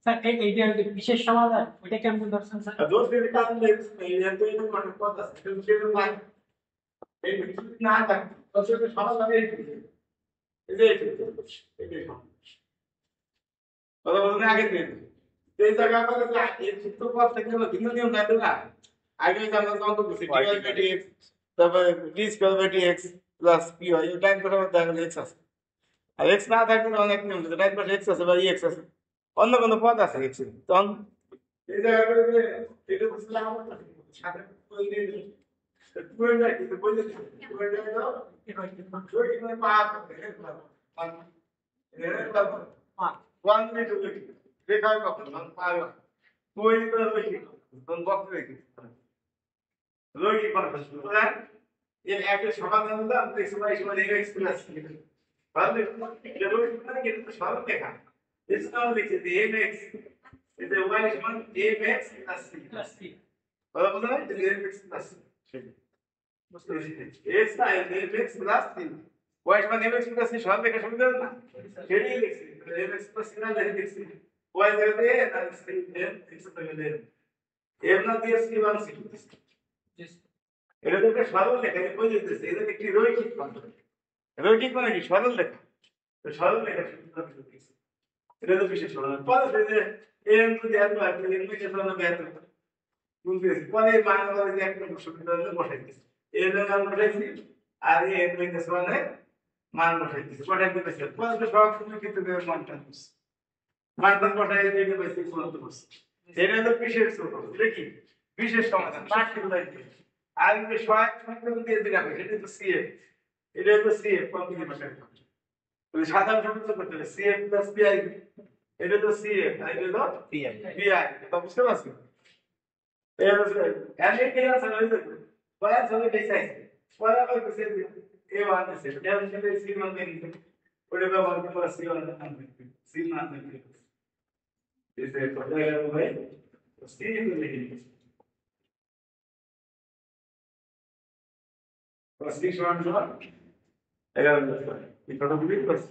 Sir এইটা বিশেষ সমাধান ওইটা কেমন দর্শন স্যার? না থাকে সমাধান কথা বলতে আগে এই জায়গা এই সূত্র পথ থেকে ভিন্ন নিয়ম নাই তো না আগে আমরা যখন করছি dy বাই dx তারপরে d square by dx plus p হয় এই টাইম করে তাহলে x আছে আর x না থাকলে অনেক নিয়ম আছে টাইম করে x আছে বা x আছে অন্য কোনো পদ আছে x এর তখন এই জায়গা করে যে এটা বুঝলাম আমরা সাথে বই দিয়ে দিই তুই না কি বই দিয়ে তুই না দাও তুই কি মানে পা ওয়ান বি টু দেখাই কখন পায় তুই তো লইকি তোর বক্স দেখি লইকি পারছিস না এর একটা সমাধান হলো আমরা সময় সময় এক্স প্লাস ভালো এটা লইকি মানে কি তো সরল লেখা এর নাম লিখে দিই এক্স এটা y সমান mx প্লাস c ভালো বুঝা যায় mx প্লাস c বুঝতে পেরেছি x না mx প্লাস c y সমান mx প্লাস c সরল লেখা সুবিধা না সেটাই লিখছি mx প্লাস c না লিখছি y জায়গাতে না c x জায়গাতে m না দিয়ে c মান c এটা তো একটা সরল লেখা এটা কই দিতেছে এটা একটি রৈখিক মাত্রা রৈখিক মানে কি সরল লেখা তো সরল লেখা এটা তো বিশেষ সরল পরে যে n to the n by n বিশেষ সরল ব্যাখ্যা বুঝতে পরে মান বলে যে একটা সুবিধা হলে বসাই দিছি n এর মান বসাইছি আর n বিশেষ মানে মান বসাই দিছি বসাই দিতেছে পরে সব কিছু কিন্তু মানটা দিছি মানটা বসাই দিয়ে পাইছি সমাধান করছি এটা হলো বিশেষ সূত্র এটা কি বিশেষ সমাধান পার্টিকুলার আর এই সহায়ক সমীকরণ দিয়ে দিলাম এটা তো CF এটা তো CF কমপ্লিট ভাষায় তাহলে সাধারণ সূত্র করতে হবে CF প্লাস PI এটা তো CF আর এটা তো PI এটা বুঝতে পারছেন এই হচ্ছে এর কি আছে না এটা পরে সবাই দেখাই পরে আবার কিছু এই ওয়ান আছে এর সাথে C মান দেন ওটা ব্যবহার করে C ওয়ান আনবে C মান দেন इसे पता है भाई उसकी लिखी बस 6 1 ये करो भी बस